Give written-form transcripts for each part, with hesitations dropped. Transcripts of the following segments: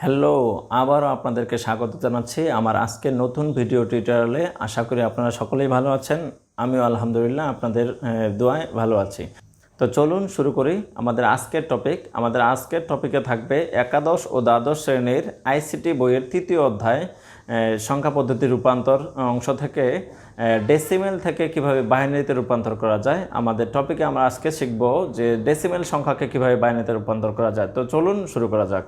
Hello, আবারও আপনাদেরকে স্বাগত জানাচ্ছি আমার আজকের নতুন ভিডিও টিউটোরিয়ালে। আশা করি আপনারা সকলেই ভালো আছেন। আমিও আলহামদুলিল্লাহ আপনাদের দোয়ায় ভালো আছি। তো চলুন শুরু করি আমাদের আজকের টপিক। আমাদের আজকের টপিকে থাকবে একাদশ ও দ্বাদশ শ্রেণীর আইসিটি বইয়ের তৃতীয় অধ্যায় সংখ্যা পদ্ধতি রূপান্তর অংশ থেকে ডেসিমেল থেকে কিভাবে বাইনারিতে রূপান্তর করা যায়। আমাদের টপিকে আমরা আজকে শিখব যে ডেসিমেল সংখ্যাকে কিভাবে বাইনারিতে রূপান্তর করা যায়। তো চলুন শুরু করা যাক।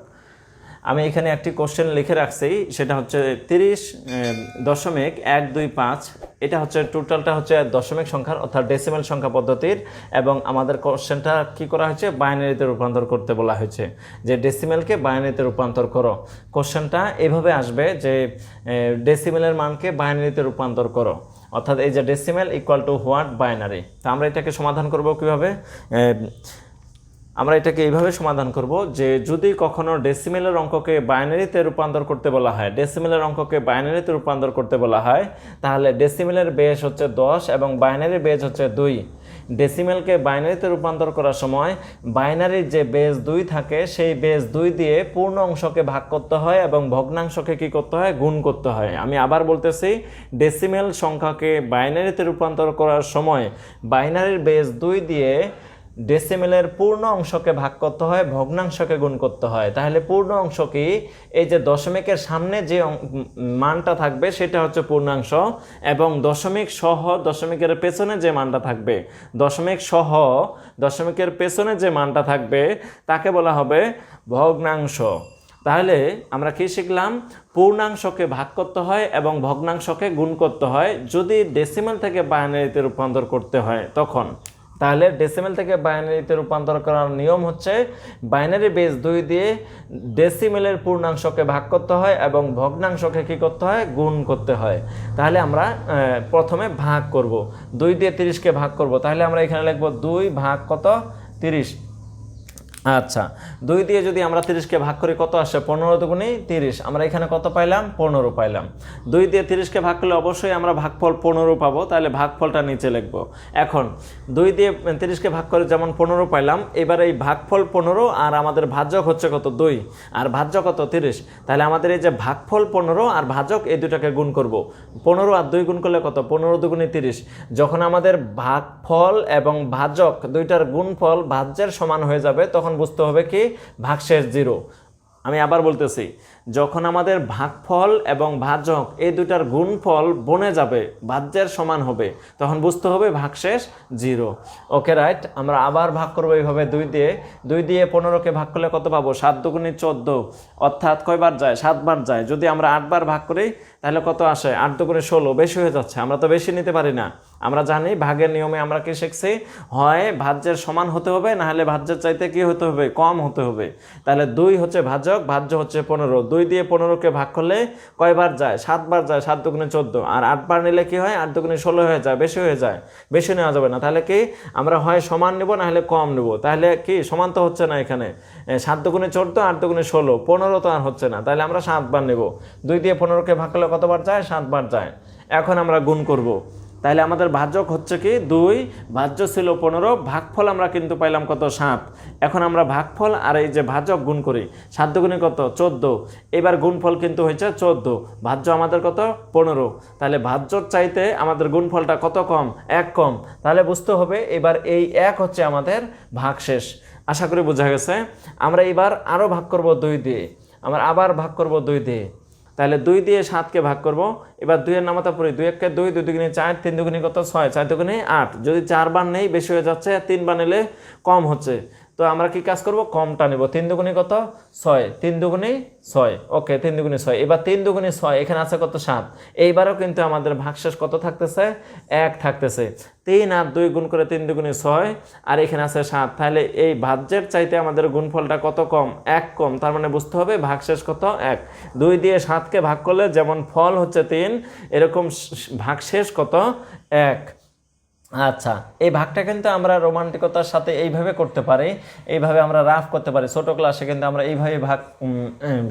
আমি এখানে একটি কোশ্চেন লিখে রাখছি, সেটা হচ্ছে 30.125। এটা হচ্ছে টোটালটা হচ্ছে দশমিক সংখ্যার অর্থাৎ ডেসিমেল সংখ্যা পদ্ধতির, এবং আমাদের কোশ্চেনটা কি করা হয়েছে, বাইনারিতে রূপান্তর করতে বলা হয়েছে যে ডেসিমেলকে বাইনারিতে রূপান্তর করো। কোশ্চেনটা এভাবে আসবে যে ডেসিমেলের মানকে বাইনারিতে রূপান্তর করো, অর্থাৎ এই যে decimal equal to what binary. তো আমরা এটাকে সমাধান করব কিভাবে? আমরা এটাকে এইভাবে সমাধান করব যে যদি কখনো ডেসিমেলের অঙ্ককে বাইনারিতে রূপান্তর করতে বলা হয়, ডেসিমেলের অঙ্ককে বাইনারিতে রূপান্তর করতে বলা হয়, তাহলে ডেসিমেলের বেস হচ্ছে 10 এবং বাইনারির বেস হচ্ছে 2। ডেসিমেলকে বাইনারিতে রূপান্তর করার সময় বাইনারির যে বেস 2 থাকে সেই বেস 2 দিয়ে পূর্ণ অংশকে ভাগ করতে হয় এবং ভগ্নাংশকে কি করতে হয়, গুণ করতে হয়। আমি আবার বলতেছি, ডেসিমেল সংখ্যাকে বাইনারিতে রূপান্তর করার সময় বাইনারির বেস 2 দিয়ে ডেসিমেলের পূর্ণ অংশকে ভাগ করতে হয়, ভগ্নাংশকে গুণ করতে হয়। তাহলে পূর্ণ অংশ কি, এই যে দশমিকের সামনে যে মানটা থাকবে সেটা হচ্ছে পূর্ণাংশ, এবং দশমিক সহ দশমিকের পেছনে যে মানটা থাকবে, দশমিক সহ দশমিকের পেছনে যে মানটা থাকবে তাকে বলা হবে ভগ্নাংশ। তাহলে আমরা কি শিখলাম? পূর্ণাংশকে ভাগ করতে হয় এবং ভগ্নাংশকে গুণ করতে হয় যদি ডেসিমেল থেকে বাইনারিতে রূপান্তর করতে হয় তখন। তাহলে ডেসিমেল থেকে বাইনারিতে রূপান্তর করার নিয়ম হচ্ছে বাইনারি বেস 2 দিয়ে ডেসিমেলের পূর্ণাংশকে ভাগ করতে হয় এবং ভগ্নাংশকে কি করতে হয়, গুণ করতে হয়। তাহলে আমরা প্রথমে ভাগ করব, 2 দিয়ে 30কে ভাগ করব। তাহলে আমরা এখানে লিখব 2 ভাগ কত, 30। আচ্ছা, 2 দিয়ে যদি আমরা 30কে ভাগ করি কত আসে, 15 দুগুণে 30। আমরা এখানে কত পাইলাম, 15 পাইলাম। 2 দিয়ে 30কে ভাগ করলে অবশ্যই আমরা ভাগফল 15 পাবো, তাহলে ভাগফলটা নিচে লিখব। এখন 2 দিয়ে 30কে ভাগ করে যেমন 15 পাইলাম, এবার এই ভাগফল 15 আর আমাদের ভাজক হচ্ছে কত, 2, আর ভাজ্য কত, 30। তাহলে আমাদের এই যে ভাগফল 15 আর ভাজক এই দুটাকে গুণ করব। 15 আর 2 গুণ করলে কত, 15 দুগুণে 30। যখন আমাদের ভাগফল এবং ভাজক দুইটার গুণফল ভাজ্যের সমান হয়ে যাবে তখন বুঝতে হবে কি, ভাগশেষ 0। আমি আবার বলতেছি, যখন আমাদের ভাগফল এবং ভাজক এই দুটার গুণফল বনে যাবে, ভাজ্যের সমান হবে, তখন বুঝতে হবে ভাগশেষ 0। ওকে, রাইট। আমরা আবার ভাগ করবো এইভাবে 2 দিয়ে। 2 দিয়ে 15কে ভাগ করলে কত পাবো, 7 দুগুণে 14, অর্থাৎ কয়বার যায়, 7 বার যায়। যদি আমরা 8 বার ভাগ করি তাহলে কত আসে, 8 দুগুণে 16, বেশি হয়ে যাচ্ছে। আমরা তো বেশি নিতে পারি না। আমরা জানি ভাগের নিয়মে আমরা কি শিখছি, হয় ভাজ্যের সমান হতে হবে, না হলে ভাজ্যের চাইতে কি হতে হবে, কম হতে হবে। তাহলে 2 হচ্ছে ভাজক, ভাজ্য হচ্ছে 15। 2 দিয়ে 15কে ভাগ করলে কয়বার যায়, 7 বার যায়, 7 দুগুণে 14। আর 8 বার নিলে কি হয়, 8 দুগুণে 16 হয়ে যায়, বেশি হয়ে যায়, বেশি নেওয়া যাবে না। তাহলে কি আমরা হয় সমান নেব না হলে কম নেব। তাহলে কি সমান তো হচ্ছে না, এখানে 7 দুগুণে 14, 8 দুগুণে 16, 15 তো আর হচ্ছে না। তাহলে আমরা 7 বার নেব। 2 দিয়ে 15কে ভাগ করলে কতবার যায়, 7 বার যায়। এখন আমরা গুণ করব। তাহলে আমাদের ভাজক হচ্ছে কি 2, ভাজ্য ছিল 15, ভাগফল আমরা কিন্তু পাইলাম কত, 7। এখন আমরা ভাগফল আর এই যে ভাজক গুণ করি, 7 দুগুণে কত, 14। এবার গুণফল কিন্তু হয়েছে 14, ভাজ্য আমাদের কত, 15। তাহলে ভাজ্যর চাইতে আমাদের গুণফলটা কত কম, 1 কম। তাহলে বুঝতে হবে এবার এই 1 হচ্ছে আমাদের ভাগশেষ। আশা করি বোঝা গেছে। আমরা এবার আরও ভাগ করব 2 দিয়ে, আমরা আবার ভাগ করব 2 দিয়ে। তাহলে 2 দিয়ে 7কে ভাগ করব। এবার 2 এর নামাতা পড়ি, 2 1 2, 2 দুগুণে 4, 3 দুগুণে কত, 6, 4 দুগুণে 8। যদি 4 বার নেই বেশি হয়ে যাচ্ছে, 3 বার নিলে কম হচ্ছে। তো আমরা কি কাজ করব, কমটা নেব। 3 দুগুণে কত, 6, 3 দুগুণে 6। ওকে, 3 দুগুণে 6। এবার 3 দুগুণে 6, এখানে আছে কত, 7। এইবারও কিন্তু আমাদের ভাগশেষ কত থাকতেছে, 1 থাকতেছে। 3 আর 2 গুণ করে 3 দুগুণে 6, আর এখানে আছে 7। তাহলে এই ভাজ্যের চাইতে আমাদের গুণফলটা কত কম, 1 কম। তার মানে বুঝতে হবে ভাগশেষ কত, 1। 2 দিয়ে 7কে ভাগ করলে যেমন ফল হচ্ছে 3, এরকম ভাগশেষ কত, 1। আচ্ছা, এই ভাগটা কিন্তু আমরা রোমান্টিকতার সাথে এইভাবে করতে পারি, এইভাবে আমরা রাফ করতে পারি। ছোটো ক্লাসে কিন্তু আমরা এইভাবে ভাগ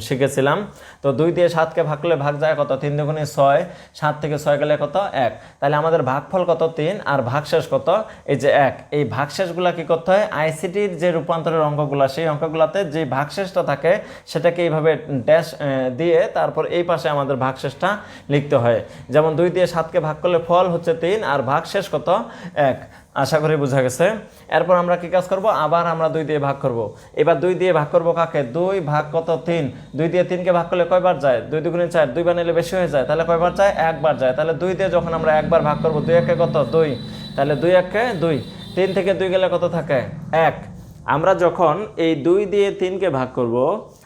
শিখেছিলাম। তো 2 দিয়ে 7কে ভাগ করলে ভাগ যায় কত? 3 দুগুণে 6, 7 থেকে 6 গেলে কত? 1। তাহলে আমাদের ভাগফল কত? 3, আর ভাগশেষ কত? এই যে 1। এই ভাগশেষগুলা কি করতে হয়? আইসিটির যে রূপান্তরের অঙ্কগুলো, সেই অঙ্কগুলোতে যে ভাগশেষটা থাকে সেটাকে এইভাবে ড্যাশ দিয়ে তারপর এই পাশে আমাদের ভাগশেষটা লিখতে হয়। যেমন 2 দিয়ে 7কে ভাগ করলে ফল হচ্ছে 3, আর ভাগশেষ কত? 1। আশা করি বোঝা গেছে। এরপর আমরা কি কাজ করব? আবার আমরা 2 দিয়ে ভাগ করব। এবার 2 দিয়ে ভাগ করব কাকে? 2 ভাগ কত? 3। 2 দিয়ে 3কে ভাগ করলে কয়বার যায়? 2 দুগুণে 4, 2 বার নিলে বেশি হয়ে যায়, তাহলে কয়বার যায়? 1 বার যায়। তাহলে 2 দিয়ে যখন আমরা একবার ভাগ করব, 2 একে কত? 2। তাহলে 2 একে 2, 3 থেকে 2 গেলে কত থাকে? 1। আমরা যখন এই 2 দিয়ে 3কে ভাগ করব,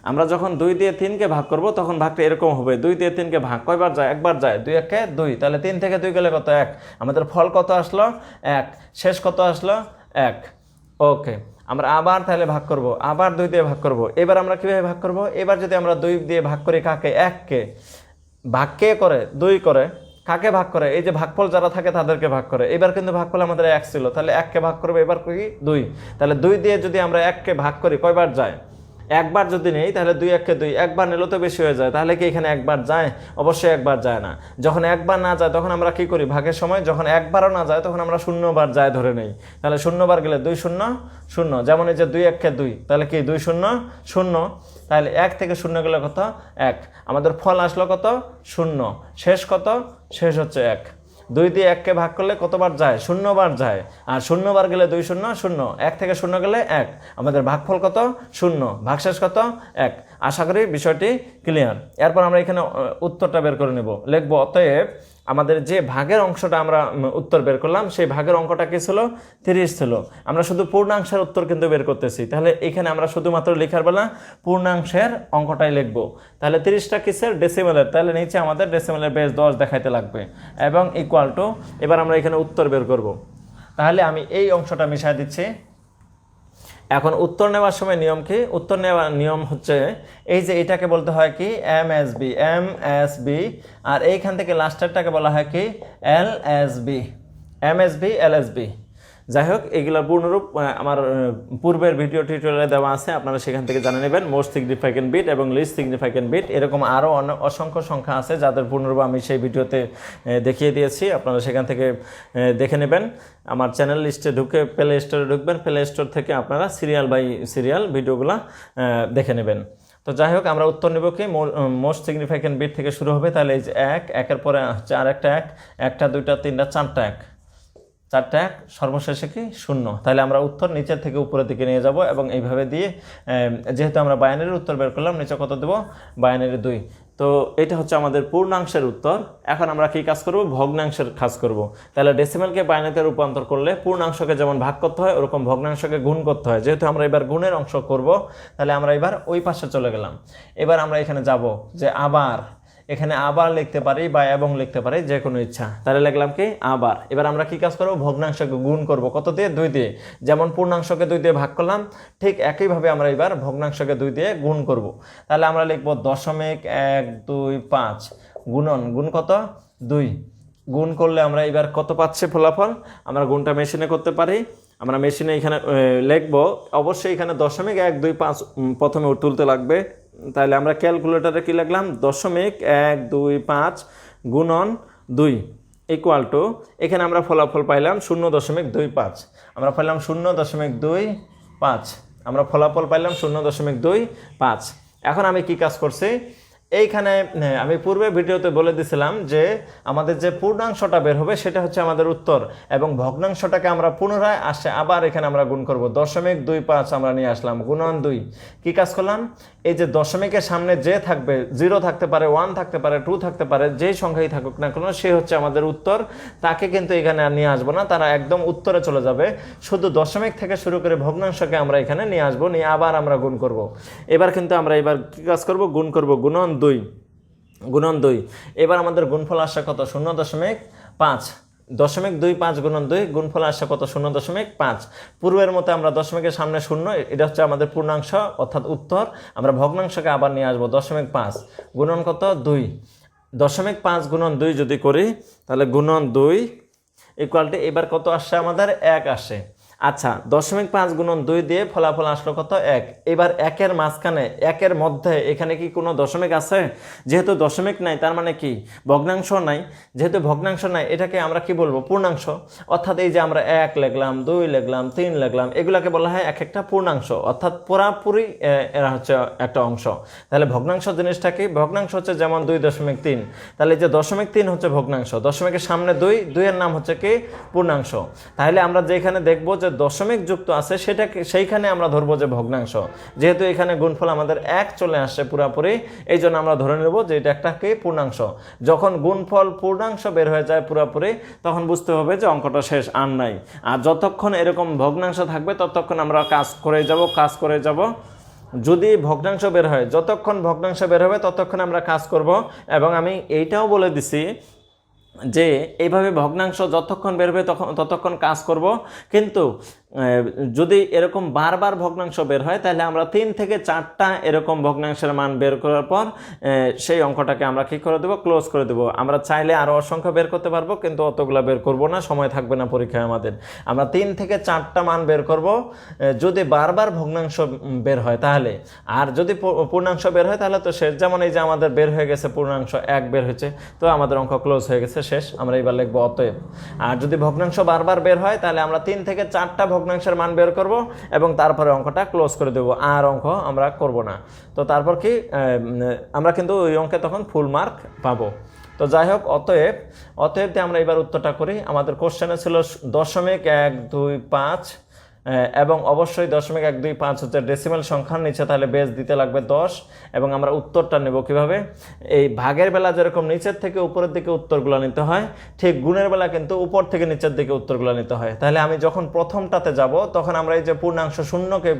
আমরা যখন 2 দিয়ে 3কে ভাগ করব তখন ভাগটা এরকম হবে। 2 দিয়ে 3কে ভাগ কয়বার যায়? একবার যায়। 2 একে 2, তাহলে 3 থেকে 2 গেলে কত? 1। আমাদের ফল কত আসলো? 1। শেষ কত আসলো? 1। ওকে, আমরা আবার তাহলে ভাগ করব, আবার 2 দিয়ে ভাগ করব। এবার আমরা কিভাবে ভাগ করব? এবার যদি আমরা 2 দিয়ে ভাগ করি কাকে? 1কে। ভাগ কে করে? 2 করে। কাকে ভাগ করে? এই যে ভাগফল যারা থাকে তাদেরকে ভাগ করে। এবার কিন্তু ভাগফল আমাদের 1 ছিল, তাহলে 1কে ভাগ করবে, এবার কি? 2। তাহলে 2 দিয়ে যদি আমরা 1কে ভাগ করি কয়বার যায়? একবার যদি নেই তাহলে 2 একে 2, একবার নিলেও তো বেশি হয়ে যায়, তাহলে কি এখানে একবার যায়? অবশ্যই একবার যায় না। যখন একবার না যায় তখন আমরা কি করি? ভাগের সময় যখন একবারও না যায় তখন আমরা 0 বার যায় ধরে নেই। তাহলে 0 বার গেলে 2 0 0, যেমন এই যে 2 একে 2, তাহলে কি 2 0 0। তাহলে 1 থেকে 0 গেলে কত? 1। আমাদের ফল আসলো কত? 0। শেষ কত? শেষ হচ্ছে 1। 2 দিয়ে 1কে ভাগ করলে কতবার যায়? 0 বার যায়। আর 0 বার গেলে 2 0 0, 1 থেকে 0 গেলে 1। আমাদের ভাগফল কত? 0। ভাগশেষ কত? 1। আশা করি বিষয়টি ক্লিয়ার। এরপর আমরা এখানে উত্তরটা বের করে নেব। লিখব অতএব আমাদের যে ভাগের অংশটা আমরা উত্তর বের করলাম, সেই ভাগের অঙ্কটা কি ছিল? 30 ছিল। আমরা শুধু পূর্ণাংশের উত্তর কিন্তু বের করতেছি। তাহলে এখানে আমরা শুধুমাত্র লেখার বেলা পূর্ণাংশের অঙ্কটাই লিখব। তাহলে 30টা কিসের? ডেসিমেলের। তাহলে নিচে আমাদের ডেসিমেলের বেস 10 দেখাইতে লাগবে এবং ইকুয়াল টু, এবার আমরা এখানে উত্তর বের করব। তাহলে আমি এই অংশটা মিশাই দিচ্ছি। এখন উত্তর নেওয়ার সময় নিয়ম কি? উত্তর নেওয়ার নিয়ম হচ্ছে এই যে এটাকে বলতে হয় কি? MSB, MSB. আর এইখান থেকে লাস্টেরটাকে বলা হয় কি? LSB, MSB LSB. যাই হোক, এগুলোর পূর্ণরূপ আমার পূর্বের ভিডিও টিউটোরিয়ালে দেওয়া আছে, আপনারা সেখান থেকে জানে নেবেন। মোস্ট সিগনিফিক্যান্ট বিট এবং লিস্ট সিগনিফিক্যান্ট বিট, এরকম আরও অসংখ্য সংখ্যা আছে যাদের পূর্ণরূপ আমি সেই ভিডিওতে দেখিয়ে দিয়েছি। আপনারা সেখান থেকে দেখে নেবেন। আমার চ্যানেল লিস্টে ঢুকে প্লে স্টোরে ঢুকবেন, প্লে স্টোর থেকে আপনারা সিরিয়াল বাই সিরিয়াল ভিডিওগুলো দেখে নেবেন। তো যাই হোক, আমরা উত্তর নেব কি? মোস্ট সিগনিফিক্যান্ট বিট থেকে শুরু হবে। তাহলে এই যে 1, 1-এর পরে হচ্ছে আরেকটা 1, 1টা 2টা 3টা 4টা 1, 4টা 1, সর্বশেষে কি? 0। তাহলে আমরা উত্তর নিচের থেকে উপরের দিকে নিয়ে যাব এবং এইভাবে দিয়ে, যেহেতু আমরা বাইনারির উত্তর বের করলাম, নিচে কত দেব? বাইনারি 2। তো এটা হচ্ছে আমাদের পূর্ণাংশের উত্তর। এখন আমরা কি কাজ করব? ভগ্নাংশের কাজ করব। তাহলে ডেসিমেলকে বাইনারিতে রূপান্তর করলে পূর্ণাংশকে যেমন ভাগ করতে হয়, ওরকম ভগ্নাংশকে গুণ করতে হয়। যেহেতু আমরা এবার গুণের অংশ করব, তাহলে আমরা এবার ওই পাশে চলে গেলাম। এবার আমরা এখানে যাব যে আবার, এখানে আবার লিখতে পারি বা এবং লিখতে পারি, যে কোনো ইচ্ছা। তাহলে লিখলাম কি? আবার। এবার আমরা কি কাজ করব? ভগ্নাংশকে গুণ করব। কত দিয়ে? 2 দিয়ে। যেমন পূর্ণাংশকে 2 দিয়ে ভাগ করলাম, ঠিক একইভাবে আমরা এবার ভগ্নাংশকে 2 দিয়ে গুণ করব। তাহলে আমরা লিখব 0.125 গুণন, গুণ কত? 2। গুণ করলে আমরা এবার কত পাচ্ছি ফলাফল? আমরা গুণটা মেশিনে করতে পারি। আমরা মেশিনে এখানে লিখব, অবশ্যই এখানে 0.125 প্রথমে তুলতে লাগবে। তাহলে আমরা ক্যালকুলেটারে কি লিখলাম? 0.125 গুণন 2 ইকুয়াল টু, এখানে আমরা ফলাফল পাইলাম 0.25। আমরা পাইলাম 0.25। আমরা ফলাফল পাইলাম 0.25। এখন আমি কি কাজ করছি? এইখানে আমি পূর্বে ভিডিওতে বলে দিয়েছিলাম যে আমাদের যে পূর্ণাংশটা বের হবে সেটা হচ্ছে আমাদের উত্তর, এবং ভগ্নাংশটাকে আমরা পুনরায় আসে আবার এখানে আমরা গুণ করব। 0.25 আমরা নিয়ে আসলাম, গুণন 2। কি কাজ করলাম? এই যে দশমিকের সামনে যে থাকবে, 0 থাকতে পারে, 1 থাকতে পারে, 2 থাকতে পারে, যেই সংখ্যাই থাকুক না কেন, সে হচ্ছে আমাদের উত্তর। তাকে কিন্তু এখানে আর নিয়ে আসবো না, তারা একদম উত্তরে চলে যাবে। শুধু দশমিক থেকে শুরু করে ভগ্নাংশকে আমরা এখানে নিয়ে আসবো, নিয়ে আবার আমরা গুণ করব। এবার কিন্তু আমরা এবার কি কাজ করব? গুণ করব, গুণন 2, গুণন 2। এবার আমাদের গুণফল আসছে কত? 0.5। 0.25 গুণন 2, গুণফল আসছে কত? 0.5। পূর্বের মতো আমরা দশমিকের সামনে 0, এটা হচ্ছে আমাদের পূর্ণাংশ অর্থাৎ উত্তর। আমরা ভগ্নাংশকে আবার নিয়ে আসবো। 0.5 গুণন কত? 2। 0.5 গুণন 2 যদি করি, তাহলে গুণন 2 ইকুয়াল টু এবার কত আসছে আমাদের 1 আসে। আচ্ছা 0.5 গুণন 2 দিয়ে ফলাফল আসলো কত 1। এবার 1-এর মাঝখানে 1-এর মধ্যে এখানে কি কোনো দশমিক আছে? যেহেতু দশমিক নাই তার মানে কি ভগ্নাংশ নাই, যেহেতু ভগ্নাংশ নাই এটাকে আমরা কি বলবো পূর্ণাংশ। অর্থাৎ এই যে আমরা 1 লিখলাম, 2 লিখলাম, 3 লিখলাম, এগুলাকে বলা হয় এক একটা পূর্ণাংশ, অর্থাৎ পুরাপুরি এরা হচ্ছে একটা অংশ। তাহলে ভগ্নাংশ জিনিসটা কি? ভগ্নাংশ হচ্ছে যেমন 2.3, তাহলে এই যে 0.3 হচ্ছে ভগ্নাংশ, দশমিকের সামনে 2, 2-এর নাম হচ্ছে কি পূর্ণাংশ। তাহলে আমরা যেখানে দেখবো যে দশমিক যুক্ত আছে সেটাকে সেইখানে আমরা ধরবো যে ভগ্নাংশ। যেহেতু এখানে গুণফল আমাদের 1 চলে আসছে পুরাপুরি, এই জন্য আমরা ধরে নেব যে এটা একটা কি পূর্ণাংশ। যখন গুণফল পূর্ণাংশ বের হয়ে যায় পুরাপুরি তখন বুঝতে হবে যে অঙ্কটা শেষ, আর নাই। আর যতক্ষণ এরকম ভগ্নাংশ থাকবে ততক্ষণ আমরা কাজ করে যাব। যদি ভগ্নাংশ বের হয়, যতক্ষণ ভগ্নাংশ বের হবে ততক্ষণ আমরা কাজ করব। এবং আমি এইটাও বলে দিছি যে এইভাবে ভগ্নাংশ যতক্ষণ বের হবে ততক্ষণ কাজ করব। কিন্তু যদি এরকম বারবার ভগ্নাংশ বের হয় তাহলে আমরা 3 থেকে 4টা এরকম ভগ্নাংশের মান বের করার পর সেই অঙ্কটাকে আমরা কি করে দেবো, ক্লোজ করে দেবো। আমরা চাইলে আরও অসংখ্য বের করতে পারবো, কিন্তু অতগুলো বের করব না, সময় থাকবে না পরীক্ষায় আমাদের। আমরা 3 থেকে 4টা মান বের করব যদি বারবার ভগ্নাংশ বের হয় তাহলে। আর যদি পূর্ণাংশ বের হয় তাহলে তো শেষ। যেমন এই যে আমাদের বের হয়ে গেছে পূর্ণাংশ 1 বের হয়েছে, তো আমাদের অঙ্ক ক্লোজ হয়ে গেছে, শেষ। আমরা এবার লিখবো অতএব। আর যদি ভগ্নাংশ বারবার বের হয় তাহলে আমরা 3 থেকে 4টা ভগ্নাংশের মান বের করব এবং তারপরে অঙ্কটা ক্লোজ করে দেব, আর অঙ্ক আমরা করব না। তো তারপর কি আমরা কিন্তু ওই অঙ্কে তখন ফুল মার্ক পাবো। তো যাই হোক, অতএবতে আমরা এবার উত্তরটা করি। আমাদের কোশ্চেনে ছিল 0.125 এবং অবশ্যই 0.125 হচ্ছে ডেসিমাল সংখ্যার নিচে, তাহলে বেস দিতে লাগবে 10। এবং আমরা উত্তরটা নেব কিভাবে? এই ভাগের বেলা যেরকম নিচের থেকে উপরের দিকে উত্তরগুলো নিতে হয়, ঠিক গুণের বেলা কিন্তু উপর থেকে নিচের দিকে উত্তরগুলো নিতে হয়। তাহলে আমি যখন প্রথমটাতে যাব তখন আমরা এই যে পূর্ণাংশ শূন্যকে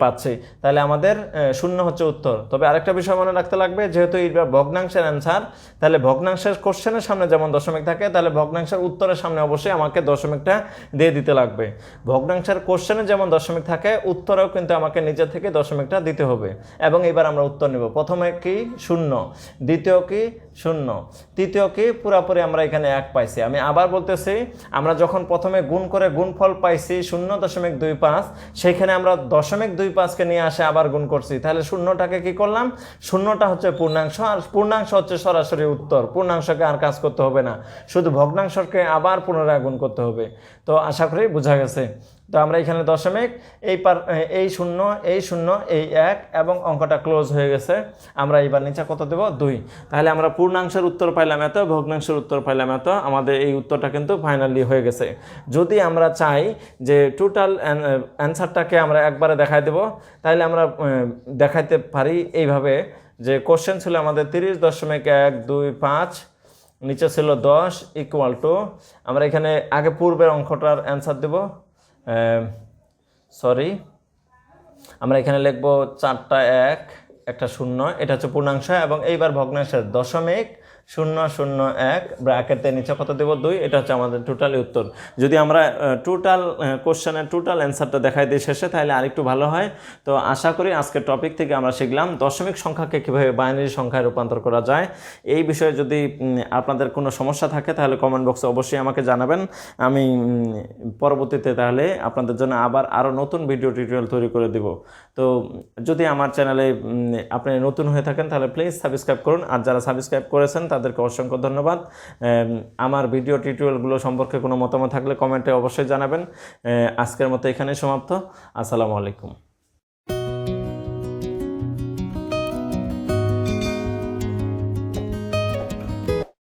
পাচ্ছি, তাহলে আমাদের শূন্য হচ্ছে উত্তর। তবে আরেকটা বিষয় মনে রাখতে লাগবে, যেহেতু এইবার ভগ্নাংশের অ্যান্সার, তাহলে ভগ্নাংশের কোশ্চেনের সামনে যেমন দশমিক থাকে, তাহলে ভগ্নাংশের উত্তরের সামনে অবশ্যই আমাকে দশমিকটা দিয়ে দিতে লাগবে। ভগ্নাংশের কোশ্চেনে যেমন দশমিক থাকে, উত্তরেও কিন্তু আমাকে নিচে থেকে দশমিকটা দিতে হবে। এবং এবার আমরা উত্তর নেব। প্রথমে কি 0, দ্বিতীয় কি 0, তৃতীয় কি পুরাপুরি আমরা এখানে 1 পাইছি। আমি আবার বলতেছি, আমরা যখন প্রথমে গুণ করে গুণফল পাইছি 0.25, সেখানে আমরা 0.25কে নিয়ে আসে আবার গুণ করছি, তাহলে শূন্যটাকে কি করলাম? শূন্যটা হচ্ছে পূর্ণাংশ, আর পূর্ণাংশ হচ্ছে সরাসরি উত্তর। পূর্ণাংশকে আর কাজ করতে হবে না, শুধু ভগ্নাংশকে আবার পুনরায় গুণ করতে হবে। তো আশা করি বোঝা গেছে। তো আমরা এখানে দশমিক, এই 0, এই 0, এই 1 এবং অঙ্কটা ক্লোজ হয়ে গেছে। আমরা এবার নিচে কত দেব? 2। তাহলে আমরা পূর্ণাংশের উত্তর পাইলাম এত, ভগ্নাংশের উত্তর পাইলাম এত। আমাদের এই উত্তরটা কিন্তু ফাইনালি হয়ে গেছে। যদি আমরা চাই যে টোটাল অ্যান্সারটাকে আমরা একবারে দেখাই দেব, তাহলে আমরা দেখাইতে পারি এইভাবে যে কোশ্চেন ছিল আমাদের 30.125, নিচে ছিল 10 ইকুয়াল টু, আমরা এখানে আগে পূর্বের অঙ্কটার অ্যান্সার দেব। আমরা এখানে লিখব 4টা 1, একটা 0, এটা হচ্ছে পূর্ণাংশ। এবং এইবার ভগ্নাংশের 0.001 ব্র্যাকেটে নিচে কত দেব? 2। এটা হচ্ছে আমাদের টোটালি উত্তর। যদি আমরা টোটাল কোশ্চেনের টোটাল অ্যান্সারটা দেখাই দিই শেষে, তাহলে আরেকটু ভালো হয়। তো আশা করি আজকের টপিক থেকে আমরা শিখলাম দশমিক সংখ্যাকে কীভাবে বাইনারি সংখ্যায় রূপান্তর করা যায়। এই বিষয়ে যদি আপনাদের কোনো সমস্যা থাকে তাহলে কমেন্ট বক্সে অবশ্যই আমাকে জানাবেন। আমি পরবর্তীতে তাহলে আপনাদের জন্য আবার আরও নতুন ভিডিও টিউটোরিয়াল তৈরি করে দেব। তো যদি আমার চ্যানেলে আপনি নতুন হয়ে থাকেন তাহলে প্লিজ সাবস্ক্রাইব করুন, আর যারা সাবস্ক্রাইব করেছেন তাদেরকে অসংখ্য ধন্যবাদ। আমার ভিডিও টিউটোরিয়ালগুলো সম্পর্কে কোনো মতামত থাকলে কমেন্টে অবশ্যই জানাবেন। আজকের মতো এখানেই সমাপ্ত। আসসালামু আলাইকুম।